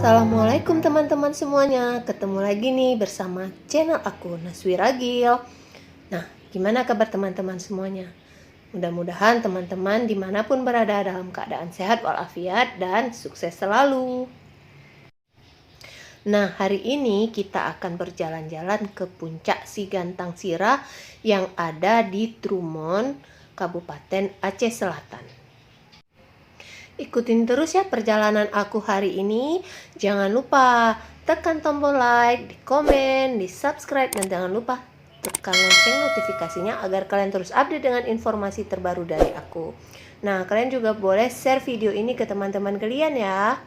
Assalamualaikum teman-teman semuanya. Ketemu lagi nih bersama channel aku, Naswi Ragil. Nah, gimana kabar teman-teman semuanya? Mudah-mudahan teman-teman dimanapun berada dalam keadaan sehat walafiat dan sukses selalu. Nah, hari ini kita akan berjalan-jalan ke puncak Sigantang Sira yang ada di Trumon, Kabupaten Aceh Selatan. Ikutin terus ya perjalanan aku hari ini. Jangan lupa tekan tombol like, di komen, di subscribe, dan jangan lupa tekan lonceng notifikasinya agar kalian terus update dengan informasi terbaru dari aku. Nah, kalian juga boleh share video ini ke teman-teman kalian ya.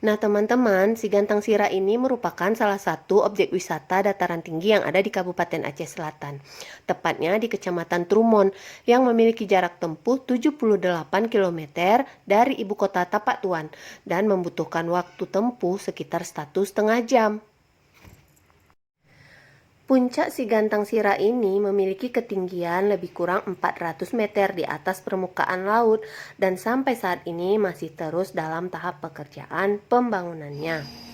Nah teman-teman, Sigantang Sira ini merupakan salah satu objek wisata dataran tinggi yang ada di Kabupaten Aceh Selatan. Tepatnya di Kecamatan Trumon yang memiliki jarak tempuh 78 km dari ibu kota Tapak Tuan dan membutuhkan waktu tempuh sekitar 1,5 jam. Puncak Sigantang Sira ini memiliki ketinggian lebih kurang 400 meter di atas permukaan laut dan sampai saat ini masih terus dalam tahap pekerjaan pembangunannya.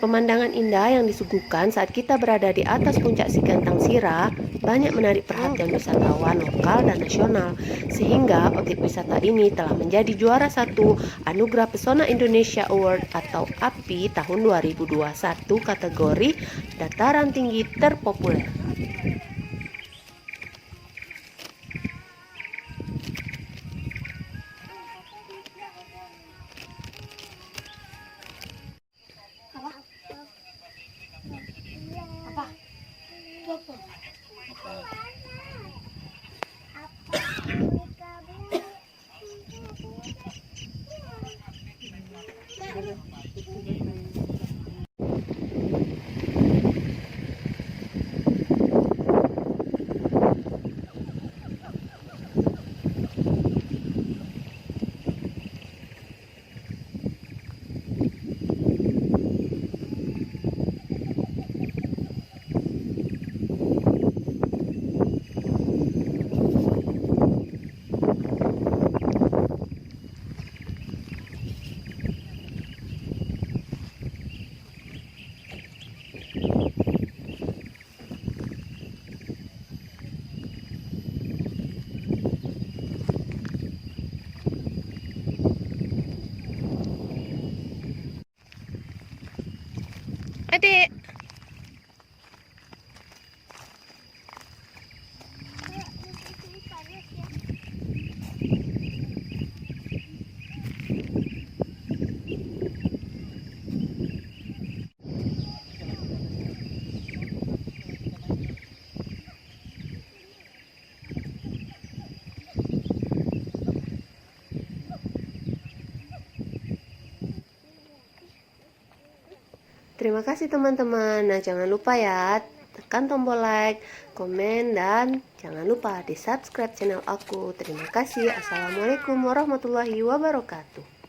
Pemandangan indah yang disuguhkan saat kita berada di atas puncak Sigantang Sira banyak menarik perhatian wisatawan lokal dan nasional, sehingga objek wisata ini telah menjadi juara 1 Anugerah Pesona Indonesia Award atau API tahun 2021 kategori Dataran Tinggi Terpopuler. Adik. Terima kasih teman-teman. Nah, jangan lupa ya, tekan tombol like, komen, dan jangan lupa di subscribe channel aku. Terima kasih. Assalamualaikum warahmatullahi wabarakatuh.